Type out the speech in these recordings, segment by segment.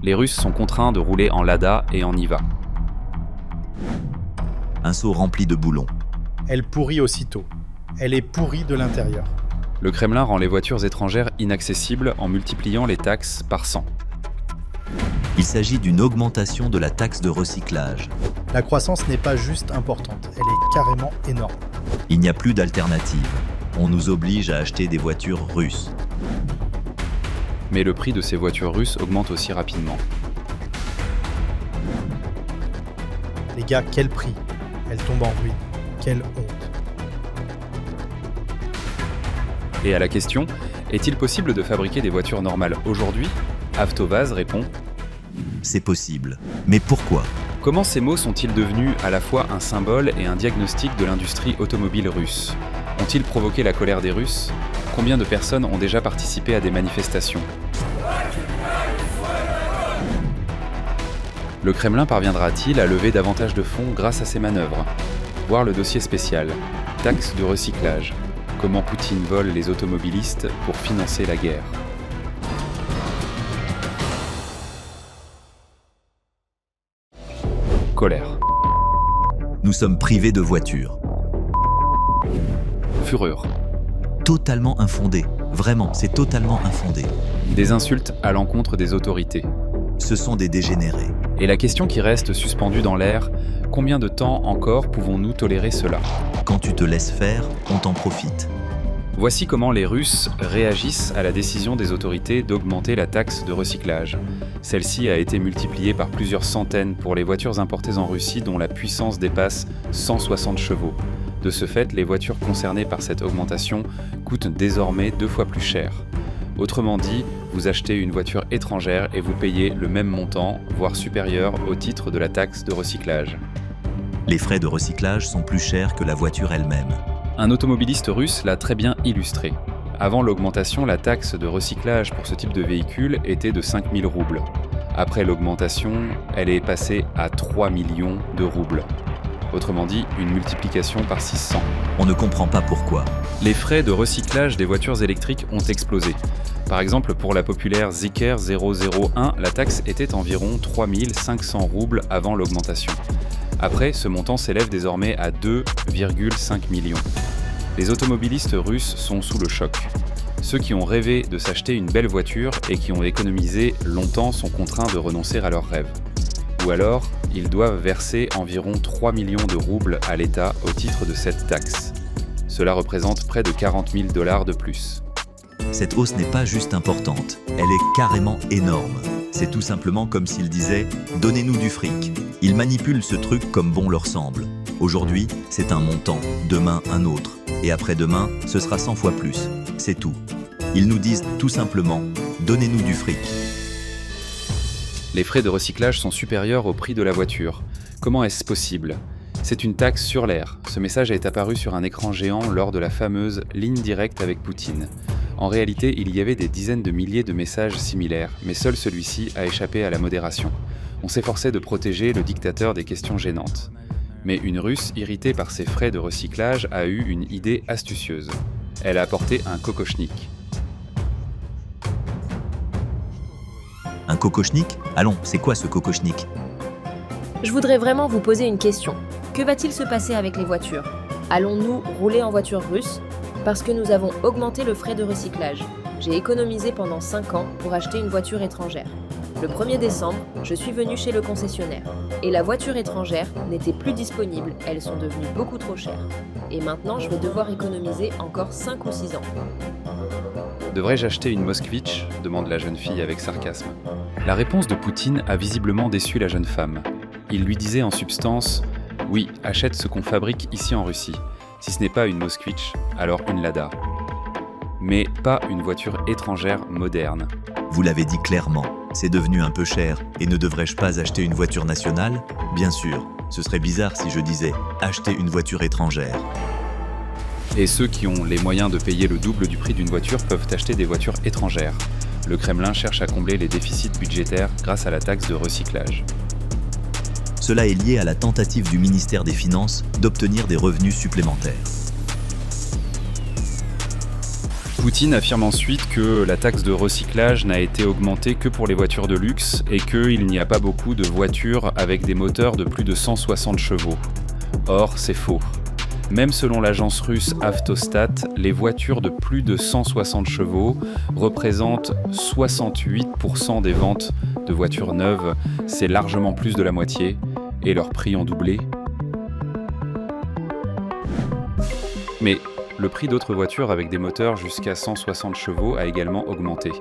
Les Russes sont contraints de rouler en Lada et en Niva. Un seau rempli de boulons. Elle pourrit aussitôt. Elle est pourrie de l'intérieur. Le Kremlin rend les voitures étrangères inaccessibles en multipliant les taxes par 100. Il s'agit d'une augmentation de la taxe de recyclage. La croissance n'est pas juste importante, elle est carrément énorme. Il n'y a plus d'alternative. On nous oblige à acheter des voitures russes. Mais le prix de ces voitures russes augmente aussi rapidement. Les gars, quel prix? Elles tombent en ruine. Quelle honte. Et à la question, est-il possible de fabriquer des voitures normales aujourd'hui? Avtovaz répond: C'est possible. Mais pourquoi? comment ces mots sont-ils devenus à la fois un symbole et un diagnostic de l'industrie automobile russe? Ont-ils provoqué la colère des Russes? Combien de personnes ont déjà participé à des manifestations? Le Kremlin parviendra-t-il à lever davantage de fonds grâce à ces manœuvres? Voir le dossier spécial. Taxe de recyclage. Comment Poutine vole les automobilistes pour financer la guerre. Colère. Nous sommes privés de voitures. Fureur. Totalement infondé. Vraiment, c'est totalement infondé. Des insultes à l'encontre des autorités. Ce sont des dégénérés. Et la question qui reste suspendue dans l'air, combien de temps encore pouvons-nous tolérer cela? Quand tu te laisses faire, on t'en profite. Voici comment les Russes réagissent à la décision des autorités d'augmenter la taxe de recyclage. Celle-ci a été multipliée par plusieurs centaines pour les voitures importées en Russie dont la puissance dépasse 160 chevaux. De ce fait, les voitures concernées par cette augmentation coûtent désormais 2 fois plus cher. Autrement dit, vous achetez une voiture étrangère et vous payez le même montant, voire supérieur au titre de la taxe de recyclage. Les frais de recyclage sont plus chers que la voiture elle-même. Un automobiliste russe l'a très bien illustré. Avant l'augmentation, la taxe de recyclage pour ce type de véhicule était de 5000 roubles. Après l'augmentation, elle est passée à 3 millions de roubles. Autrement dit, une multiplication par 600. On ne comprend pas pourquoi. Les frais de recyclage des voitures électriques ont explosé. Par exemple, pour la populaire Zeekr 001, la taxe était environ 3500 roubles avant l'augmentation. Après, ce montant s'élève désormais à 2,5 millions. Les automobilistes russes sont sous le choc. Ceux qui ont rêvé de s'acheter une belle voiture et qui ont économisé longtemps sont contraints de renoncer à leurs rêves. Ou alors, ils doivent verser environ 3 millions de roubles à l'État au titre de cette taxe. Cela représente près de 40 000 $ de plus. Cette hausse n'est pas juste importante, elle est carrément énorme. C'est tout simplement comme s'ils disaient « Donnez-nous du fric ». Ils manipulent ce truc comme bon leur semble. Aujourd'hui, c'est un montant, demain un autre, et après-demain, ce sera 100 fois plus. C'est tout. Ils nous disent tout simplement « Donnez-nous du fric ». Les frais de recyclage sont supérieurs au prix de la voiture. Comment est-ce possible? C'est une taxe sur l'air. Ce message est apparu sur un écran géant lors de la fameuse ligne directe avec Poutine. En réalité, il y avait des dizaines de milliers de messages similaires, mais seul celui-ci a échappé à la modération. On s'efforçait de protéger le dictateur des questions gênantes. Mais une Russe, irritée par ces frais de recyclage, a eu une idée astucieuse. Elle a apporté un kokochnik. Un kokochnik? Allons, c'est quoi ce kokochnik? Je voudrais vraiment vous poser une question. Que va-t-il se passer avec les voitures? Allons-nous rouler en voiture russe? Parce que nous avons augmenté le frais de recyclage. J'ai économisé pendant 5 ans pour acheter une voiture étrangère. Le 1er décembre, je suis venu chez le concessionnaire. Et la voiture étrangère n'était plus disponible, elles sont devenues beaucoup trop chères. Et maintenant, je vais devoir économiser encore 5 ou 6 ans. Devrais-je acheter une Moskvitch? Demande la jeune fille avec sarcasme. La réponse de Poutine a visiblement déçu la jeune femme. Il lui disait en substance « Oui, achète ce qu'on fabrique ici en Russie. Si ce n'est pas une Moskvitch, alors une Lada. Mais pas une voiture étrangère moderne. » Vous l'avez dit clairement, c'est devenu un peu cher, et ne devrais-je pas acheter une voiture nationale? Bien sûr, ce serait bizarre si je disais « acheter une voiture étrangère ». Et ceux qui ont les moyens de payer le double du prix d'une voiture peuvent acheter des voitures étrangères. Le Kremlin cherche à combler les déficits budgétaires grâce à la taxe de recyclage. Cela est lié à la tentative du ministère des Finances d'obtenir des revenus supplémentaires. Poutine affirme ensuite que la taxe de recyclage n'a été augmentée que pour les voitures de luxe et qu'il n'y a pas beaucoup de voitures avec des moteurs de plus de 160 chevaux. Or, c'est faux. Même selon l'agence russe Avtostat, les voitures de plus de 160 chevaux représentent 68% des ventes de voitures neuves, c'est largement plus de la moitié, et leurs prix ont doublé. Mais le prix d'autres voitures avec des moteurs jusqu'à 160 chevaux a également augmenté,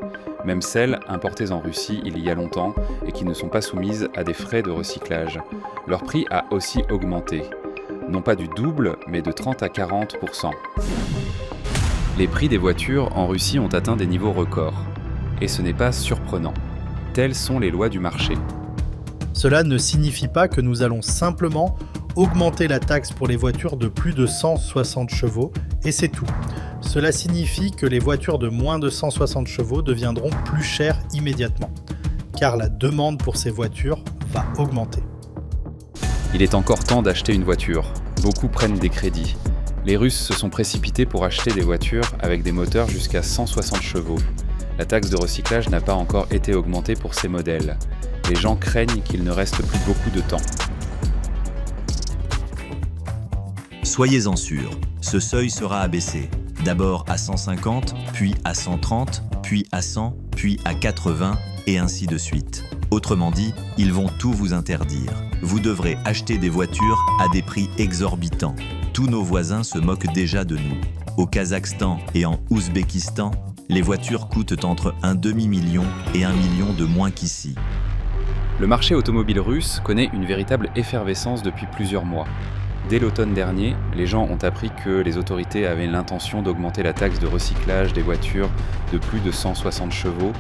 même celles importées en Russie il y a longtemps et qui ne sont pas soumises à des frais de recyclage. Leur prix a aussi augmenté. Non pas du double, mais de 30 à 40%. Les prix des voitures en Russie ont atteint des niveaux records. Et ce n'est pas surprenant. Telles sont les lois du marché. Cela ne signifie pas que nous allons simplement augmenter la taxe pour les voitures de plus de 160 chevaux, et c'est tout. Cela signifie que les voitures de moins de 160 chevaux deviendront plus chères immédiatement, car la demande pour ces voitures va augmenter. Il est encore temps d'acheter une voiture. Beaucoup prennent des crédits. Les Russes se sont précipités pour acheter des voitures avec des moteurs jusqu'à 160 chevaux. La taxe de recyclage n'a pas encore été augmentée pour ces modèles. Les gens craignent qu'il ne reste plus beaucoup de temps. Soyez-en sûrs, ce seuil sera abaissé. D'abord à 150, puis à 130, puis à 100, puis à 80, et ainsi de suite. Autrement dit, ils vont tout vous interdire. Vous devrez acheter des voitures à des prix exorbitants. Tous nos voisins se moquent déjà de nous. Au Kazakhstan et en Ouzbékistan, les voitures coûtent entre un demi-million et 1 million de moins qu'ici. Le marché automobile russe connaît une véritable effervescence depuis plusieurs mois. Dès l'automne dernier, les gens ont appris que les autorités avaient l'intention d'augmenter la taxe de recyclage des voitures de plus de 160 chevaux.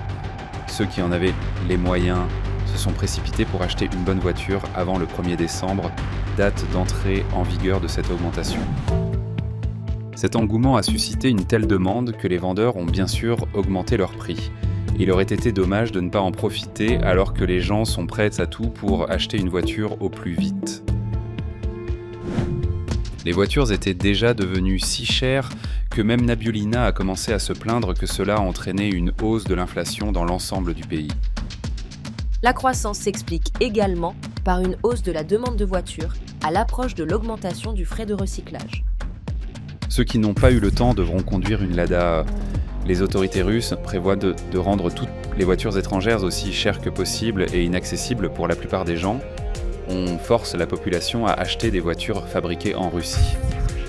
Ceux qui en avaient les moyens se sont précipités pour acheter une bonne voiture avant le 1er décembre, date d'entrée en vigueur de cette augmentation. Cet engouement a suscité une telle demande que les vendeurs ont bien sûr augmenté leur prix. Il aurait été dommage de ne pas en profiter alors que les gens sont prêts à tout pour acheter une voiture au plus vite. Les voitures étaient déjà devenues si chères que même Nabiulina a commencé à se plaindre que cela a entraîné une hausse de l'inflation dans l'ensemble du pays. La croissance s'explique également par une hausse de la demande de voitures à l'approche de l'augmentation du frais de recyclage. Ceux qui n'ont pas eu le temps devront conduire une Lada. Les autorités russes prévoient de rendre toutes les voitures étrangères aussi chères que possible et inaccessibles pour la plupart des gens. On force la population à acheter des voitures fabriquées en Russie.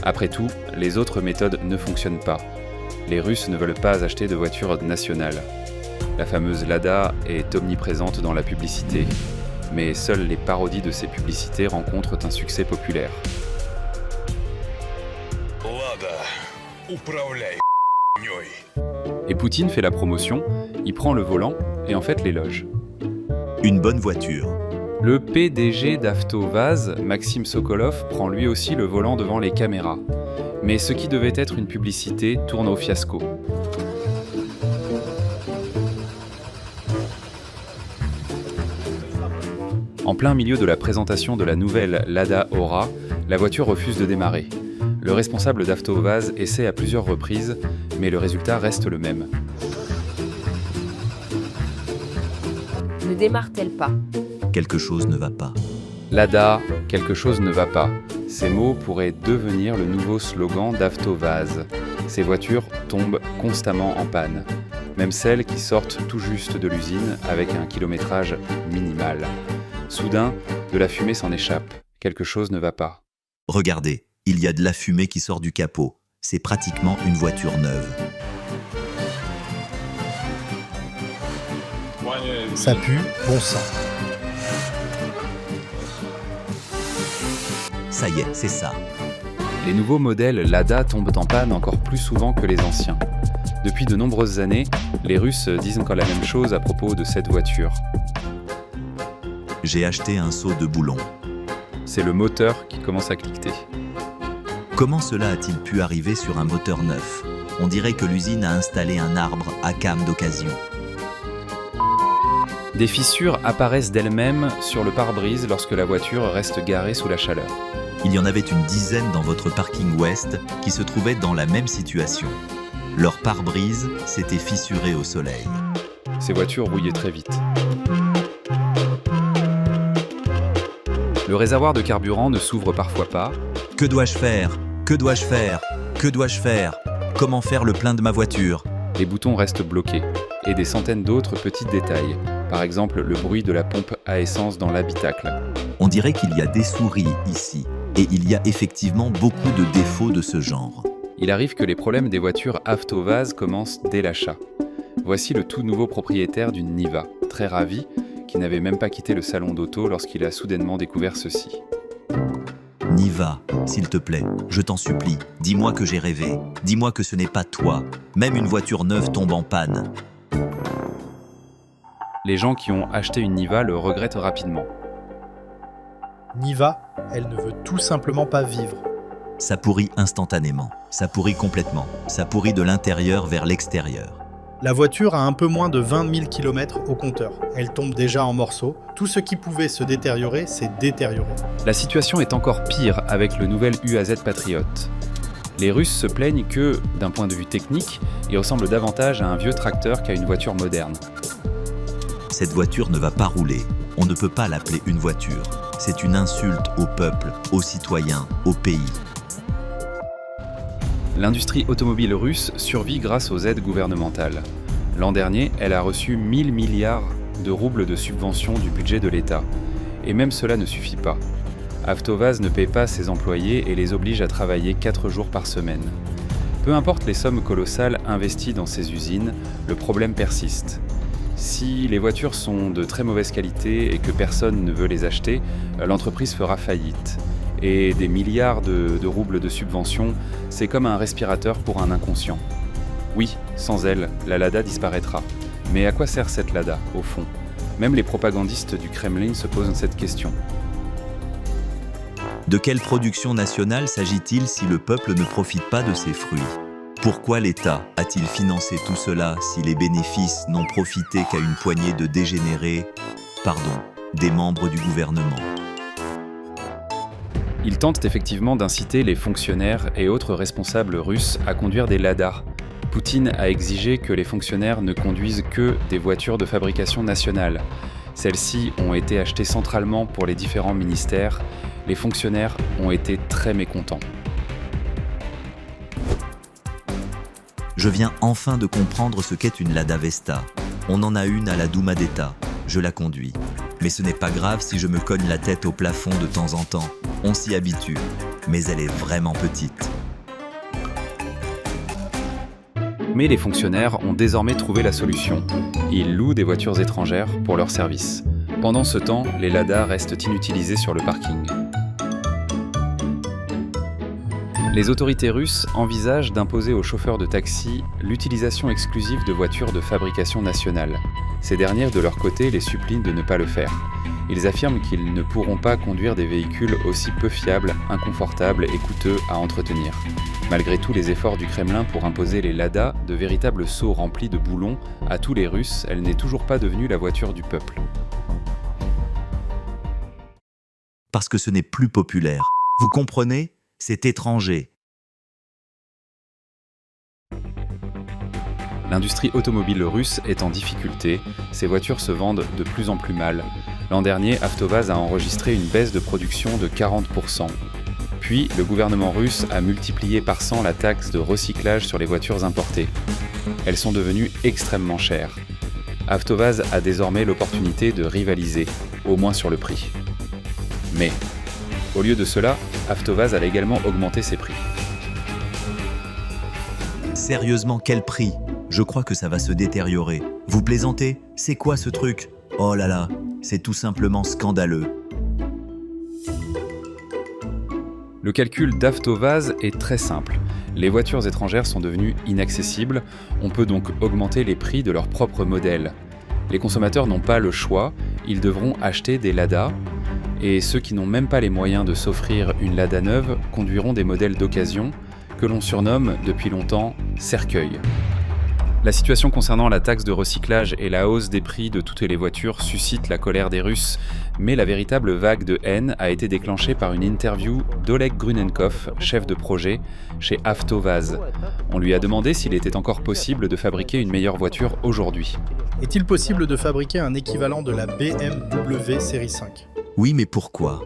Après tout, les autres méthodes ne fonctionnent pas. Les Russes ne veulent pas acheter de voitures nationales. La fameuse Lada est omniprésente dans la publicité, mais seules les parodies de ces publicités rencontrent un succès populaire. Et Poutine fait la promotion, il prend le volant et en fait l'éloge. Une bonne voiture. Le PDG d'Avtovaz, Maxime Sokolov, prend lui aussi le volant devant les caméras. Mais ce qui devait être une publicité tourne au fiasco. En plein milieu de la présentation de la nouvelle Lada Aura, la voiture refuse de démarrer. Le responsable d'Avtovaz essaie à plusieurs reprises, mais le résultat reste le même. Ne démarre-t-elle pas ? Quelque chose ne va pas. Lada, quelque chose ne va pas. Ces mots pourraient devenir le nouveau slogan d'Avtovaz. Ces voitures tombent constamment en panne, même celles qui sortent tout juste de l'usine avec un kilométrage minimal. Soudain, de la fumée s'en échappe. Quelque chose ne va pas. Regardez, il y a de la fumée qui sort du capot. C'est pratiquement une voiture neuve. Ça pue, bon sang. Ça y est, c'est ça. Les nouveaux modèles Lada tombent en panne encore plus souvent que les anciens. Depuis de nombreuses années, les Russes disent encore la même chose à propos de cette voiture. J'ai acheté un seau de boulons. C'est le moteur qui commence à cliqueter. Comment cela a-t-il pu arriver sur un moteur neuf ? On dirait que l'usine a installé un arbre à came d'occasion. Des fissures apparaissent d'elles-mêmes sur le pare-brise lorsque la voiture reste garée sous la chaleur. Il y en avait une dizaine dans votre parking ouest qui se trouvaient dans la même situation. Leur pare-brise s'était fissuré au soleil. Ces voitures rouillaient très vite. Le réservoir de carburant ne s'ouvre parfois pas. Que dois-je faire? Que dois-je faire? Que dois-je faire? Comment faire le plein de ma voiture? Les boutons restent bloqués. Et des centaines d'autres petits détails. Par exemple, le bruit de la pompe à essence dans l'habitacle. On dirait qu'il y a des souris ici. Et il y a effectivement beaucoup de défauts de ce genre. Il arrive que les problèmes des voitures Avtovaz commencent dès l'achat. Voici le tout nouveau propriétaire d'une Niva, très ravi, qui n'avait même pas quitté le salon d'auto lorsqu'il a soudainement découvert ceci. Niva, s'il te plaît, je t'en supplie, dis-moi que j'ai rêvé. Dis-moi que ce n'est pas toi. Même une voiture neuve tombe en panne. Les gens qui ont acheté une Niva le regrettent rapidement. Niva, elle ne veut tout simplement pas vivre. Ça pourrit instantanément. Ça pourrit complètement. Ça pourrit de l'intérieur vers l'extérieur. La voiture a un peu moins de 20 000 km au compteur. Elle tombe déjà en morceaux. Tout ce qui pouvait se détériorer s'est détérioré. La situation est encore pire avec le nouvel UAZ Patriot. Les Russes se plaignent que, d'un point de vue technique, il ressemble davantage à un vieux tracteur qu'à une voiture moderne. Cette voiture ne va pas rouler. On ne peut pas l'appeler une voiture. C'est une insulte au peuple, aux citoyens, au pays. L'industrie automobile russe survit grâce aux aides gouvernementales. L'an dernier, elle a reçu 1000 milliards de roubles de subventions du budget de l'État. Et même cela ne suffit pas. Avtovaz ne paie pas ses employés et les oblige à travailler 4 jours par semaine. Peu importe les sommes colossales investies dans ces usines, le problème persiste. Si les voitures sont de très mauvaise qualité et que personne ne veut les acheter, l'entreprise fera faillite. Et des milliards de roubles de subventions, c'est comme un respirateur pour un inconscient. Oui, sans elle, la Lada disparaîtra. Mais à quoi sert cette Lada, au fond? Même les propagandistes du Kremlin se posent cette question. De quelle production nationale s'agit-il si le peuple ne profite pas de ses fruits? Pourquoi l'État a-t-il financé tout cela si les bénéfices n'ont profité qu'à une poignée de dégénérés, des membres du gouvernement? Ils tentent effectivement d'inciter les fonctionnaires et autres responsables russes à conduire des Lada. Poutine a exigé que les fonctionnaires ne conduisent que des voitures de fabrication nationale. Celles-ci ont été achetées centralement pour les différents ministères. Les fonctionnaires ont été très mécontents. Je viens enfin de comprendre ce qu'est une Lada Vesta. On en a une à la Douma d'État. Je la conduis. Mais ce n'est pas grave si je me cogne la tête au plafond de temps en temps. On s'y habitue. Mais elle est vraiment petite. Mais les fonctionnaires ont désormais trouvé la solution. Ils louent des voitures étrangères pour leur service. Pendant ce temps, les Lada restent inutilisés sur le parking. Les autorités russes envisagent d'imposer aux chauffeurs de taxi l'utilisation exclusive de voitures de fabrication nationale. Ces derniers, de leur côté, les supplient de ne pas le faire. Ils affirment qu'ils ne pourront pas conduire des véhicules aussi peu fiables, inconfortables et coûteux à entretenir. Malgré tous les efforts du Kremlin pour imposer les Lada, de véritables seaux remplis de boulons, à tous les Russes, elle n'est toujours pas devenue la voiture du peuple. Parce que ce n'est plus populaire. Vous comprenez? C'est étranger. L'industrie automobile russe est en difficulté, ces voitures se vendent de plus en plus mal. L'an dernier, Avtovaz a enregistré une baisse de production de 40%. Puis, le gouvernement russe a multiplié par 100 la taxe de recyclage sur les voitures importées. Elles sont devenues extrêmement chères. Avtovaz a désormais l'opportunité de rivaliser, au moins sur le prix. Mais, au lieu de cela, Avtovaz a également augmenté ses prix. Sérieusement, quel prix? Je crois que ça va se détériorer. Vous plaisantez? C'est quoi ce truc? Oh là là, c'est tout simplement scandaleux. Le calcul d'Avtovaz est très simple. Les voitures étrangères sont devenues inaccessibles, on peut donc augmenter les prix de leurs propres modèles. Les consommateurs n'ont pas le choix, ils devront acheter des Lada, et ceux qui n'ont même pas les moyens de s'offrir une Lada neuve conduiront des modèles d'occasion que l'on surnomme depuis longtemps cercueil. La situation concernant la taxe de recyclage et la hausse des prix de toutes les voitures suscite la colère des Russes, Mais la véritable vague de haine a été déclenchée par une interview d'Oleg Grunenkov, chef de projet chez Avtovaz. On lui a demandé s'il était encore possible de fabriquer une meilleure voiture aujourd'hui. Est-il possible de fabriquer un équivalent de la BMW série 5 ? Oui, mais pourquoi?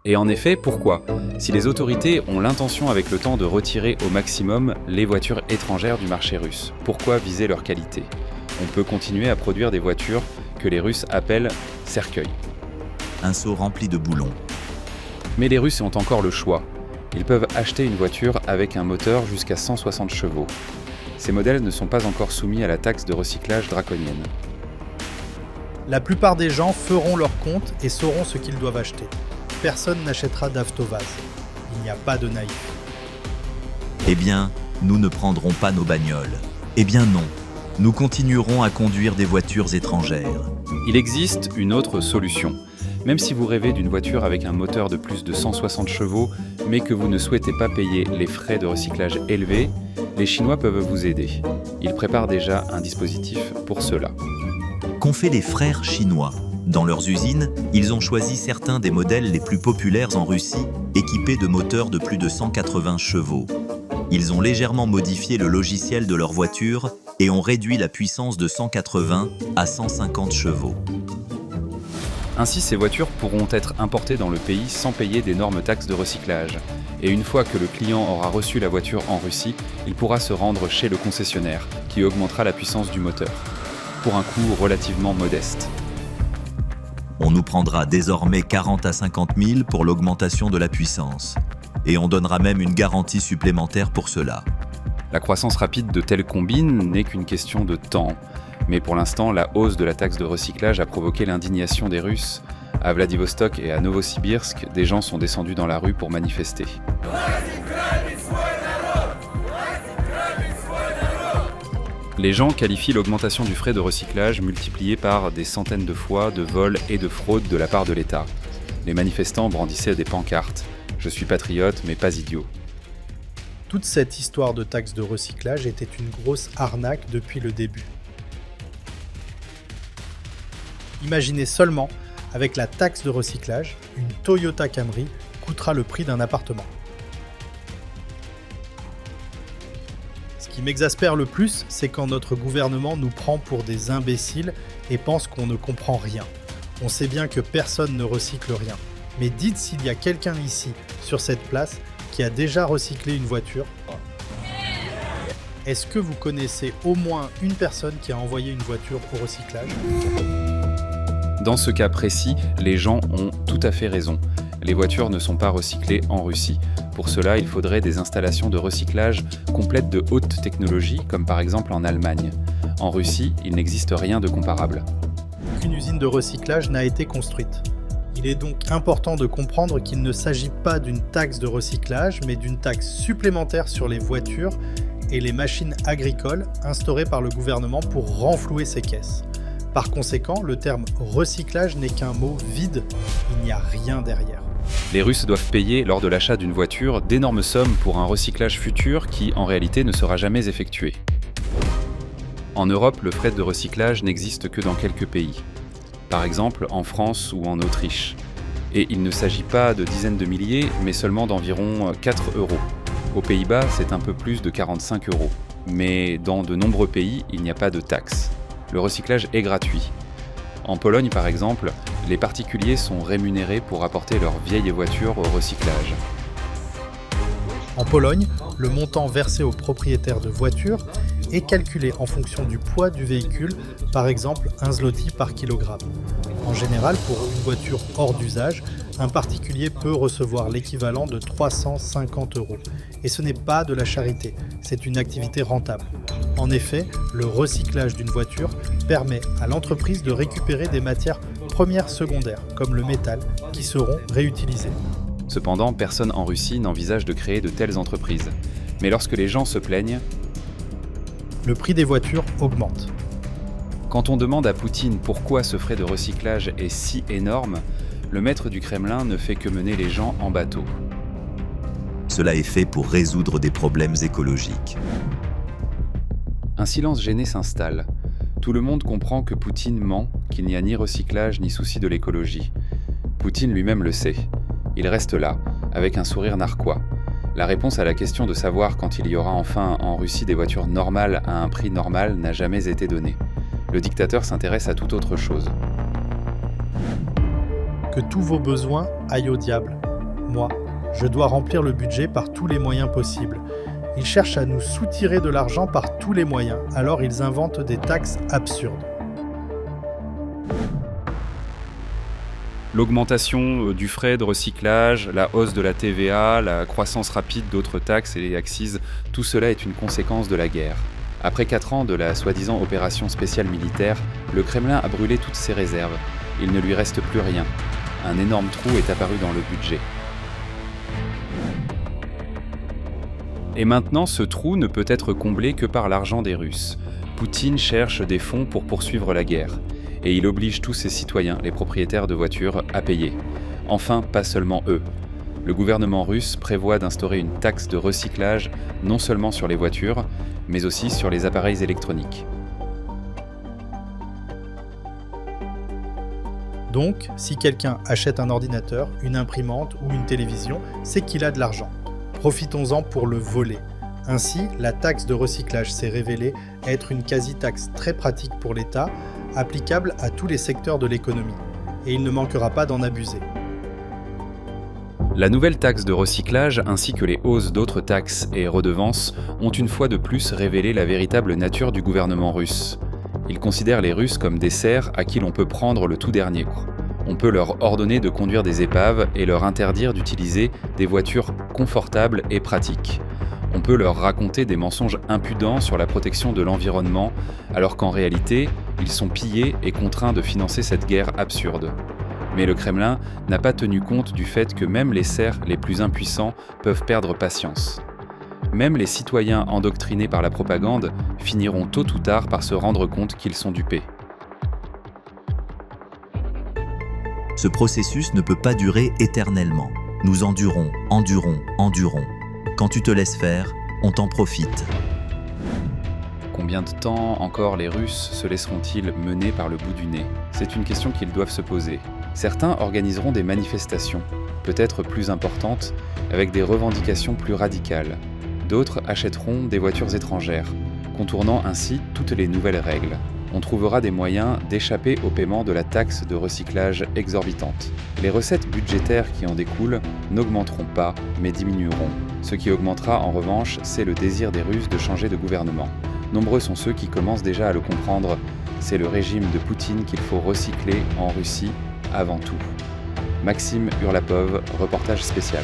Et en effet, pourquoi ? Si les autorités ont l'intention avec le temps de retirer au maximum les voitures étrangères du marché russe, pourquoi viser leur qualité ? On peut continuer à produire des voitures que les Russes appellent « cercueils ». Un seau rempli de boulons. Mais les Russes ont encore le choix. Ils peuvent acheter une voiture avec un moteur jusqu'à 160 chevaux. Ces modèles ne sont pas encore soumis à la taxe de recyclage draconienne. La plupart des gens feront leur compte et sauront ce qu'ils doivent acheter. Personne n'achètera d'Avtovaz. Il n'y a pas de naïf. Eh bien, nous ne prendrons pas nos bagnoles. Eh bien non, nous continuerons à conduire des voitures étrangères. Il existe une autre solution. Même si vous rêvez d'une voiture avec un moteur de plus de 160 chevaux, mais que vous ne souhaitez pas payer les frais de recyclage élevés, les Chinois peuvent vous aider. Ils préparent déjà un dispositif pour cela. Qu'ont fait les frères chinois? Dans leurs usines, ils ont choisi certains des modèles les plus populaires en Russie, équipés de moteurs de plus de 180 chevaux. Ils ont légèrement modifié le logiciel de leur voiture et ont réduit la puissance de 180 à 150 chevaux. Ainsi, ces voitures pourront être importées dans le pays sans payer d'énormes taxes de recyclage. Et une fois que le client aura reçu la voiture en Russie, il pourra se rendre chez le concessionnaire, qui augmentera la puissance du moteur, pour un coût relativement modeste. On nous prendra désormais 40 à 50 000 pour l'augmentation de la puissance. Et on donnera même une garantie supplémentaire pour cela. La croissance rapide de telles combines n'est qu'une question de temps. Mais pour l'instant, la hausse de la taxe de recyclage a provoqué l'indignation des Russes. À Vladivostok et à Novosibirsk, des gens sont descendus dans la rue pour manifester. Les gens qualifient l'augmentation du frais de recyclage multipliée par des centaines de fois de vols et de fraudes de la part de l'État. Les manifestants brandissaient des pancartes « Je suis patriote, mais pas idiot ». Toute cette histoire de taxe de recyclage était une grosse arnaque depuis le début. Imaginez seulement, avec la taxe de recyclage, une Toyota Camry coûtera le prix d'un appartement. Ce qui m'exaspère le plus, c'est quand notre gouvernement nous prend pour des imbéciles et pense qu'on ne comprend rien. On sait bien que personne ne recycle rien. Mais dites s'il y a quelqu'un ici, sur cette place, qui a déjà recyclé une voiture. Est-ce que vous connaissez au moins une personne qui a envoyé une voiture au recyclage ? Dans ce cas précis, les gens ont tout à fait raison. Les voitures ne sont pas recyclées en Russie. Pour cela, il faudrait des installations de recyclage complètes de haute technologie, comme par exemple en Allemagne. En Russie, il n'existe rien de comparable. Aucune usine de recyclage n'a été construite. Il est donc important de comprendre qu'il ne s'agit pas d'une taxe de recyclage, mais d'une taxe supplémentaire sur les voitures et les machines agricoles instaurée par le gouvernement pour renflouer ses caisses. Par conséquent, le terme recyclage n'est qu'un mot vide, il n'y a rien derrière. Les Russes doivent payer, lors de l'achat d'une voiture, d'énormes sommes pour un recyclage futur qui, en réalité, ne sera jamais effectué. En Europe, le frais de recyclage n'existe que dans quelques pays. Par exemple, en France ou en Autriche. Et il ne s'agit pas de dizaines de milliers, mais seulement d'environ 4 €. Aux Pays-Bas, c'est un peu plus de 45 €. Mais dans de nombreux pays, il n'y a pas de taxe. Le recyclage est gratuit. En Pologne, par exemple, les particuliers sont rémunérés pour apporter leurs vieilles voitures au recyclage. En Pologne, le montant versé aux propriétaires de voitures est calculé en fonction du poids du véhicule, par exemple 1 zloty par kilogramme. En général, pour une voiture hors d'usage, un particulier peut recevoir l'équivalent de 350 €. Et ce n'est pas de la charité, c'est une activité rentable. En effet, le recyclage d'une voiture permet à l'entreprise de récupérer des matières premières secondaires, comme le métal, qui seront réutilisées. Cependant, personne en Russie n'envisage de créer de telles entreprises. Mais lorsque les gens se plaignent, le prix des voitures augmente. Quand on demande à Poutine pourquoi ce frais de recyclage est si énorme, le maître du Kremlin ne fait que mener les gens en bateau. Cela est fait pour résoudre des problèmes écologiques. Un silence gêné s'installe. Tout le monde comprend que Poutine ment, qu'il n'y a ni recyclage ni souci de l'écologie. Poutine lui-même le sait. Il reste là, avec un sourire narquois. La réponse à la question de savoir quand il y aura enfin en Russie des voitures normales à un prix normal n'a jamais été donnée. Le dictateur s'intéresse à toute autre chose. Que tous vos besoins aillent au diable. Moi, je dois remplir le budget par tous les moyens possibles. Ils cherchent à nous soutirer de l'argent par tous les moyens, alors ils inventent des taxes absurdes. L'augmentation du frais de recyclage, la hausse de la TVA, la croissance rapide d'autres taxes et accises, tout cela est une conséquence de la guerre. Après 4 ans de la soi-disant opération spéciale militaire, le Kremlin a brûlé toutes ses réserves. Il ne lui reste plus rien. Un énorme trou est apparu dans le budget. Et maintenant, ce trou ne peut être comblé que par l'argent des Russes. Poutine cherche des fonds pour poursuivre la guerre. Et il oblige tous ses citoyens, les propriétaires de voitures, à payer. Enfin, pas seulement eux. Le gouvernement russe prévoit d'instaurer une taxe de recyclage non seulement sur les voitures, mais aussi sur les appareils électroniques. Donc, si quelqu'un achète un ordinateur, une imprimante ou une télévision, c'est qu'il a de l'argent. Profitons-en pour le voler. Ainsi, la taxe de recyclage s'est révélée être une quasi-taxe très pratique pour l'État, applicable à tous les secteurs de l'économie. Et il ne manquera pas d'en abuser. La nouvelle taxe de recyclage ainsi que les hausses d'autres taxes et redevances ont une fois de plus révélé la véritable nature du gouvernement russe. Il considère les Russes comme des serfs à qui l'on peut prendre le tout dernier coup. On peut leur ordonner de conduire des épaves et leur interdire d'utiliser des voitures confortables et pratiques. On peut leur raconter des mensonges impudents sur la protection de l'environnement, alors qu'en réalité, ils sont pillés et contraints de financer cette guerre absurde. Mais le Kremlin n'a pas tenu compte du fait que même les serfs les plus impuissants peuvent perdre patience. Même les citoyens endoctrinés par la propagande finiront tôt ou tard par se rendre compte qu'ils sont dupés. Ce processus ne peut pas durer éternellement. Nous endurons. Quand tu te laisses faire, on t'en profite. Combien de temps encore les Russes se laisseront-ils mener par le bout du nez ? C'est une question qu'ils doivent se poser. Certains organiseront des manifestations, peut-être plus importantes, avec des revendications plus radicales. D'autres achèteront des voitures étrangères, contournant ainsi toutes les nouvelles règles. On trouvera des moyens d'échapper au paiement de la taxe de recyclage exorbitante. Les recettes budgétaires qui en découlent n'augmenteront pas, mais diminueront. Ce qui augmentera en revanche, c'est le désir des Russes de changer de gouvernement. Nombreux sont ceux qui commencent déjà à le comprendre. C'est le régime de Poutine qu'il faut recycler en Russie avant tout. Maxime Urlapov, reportage spécial.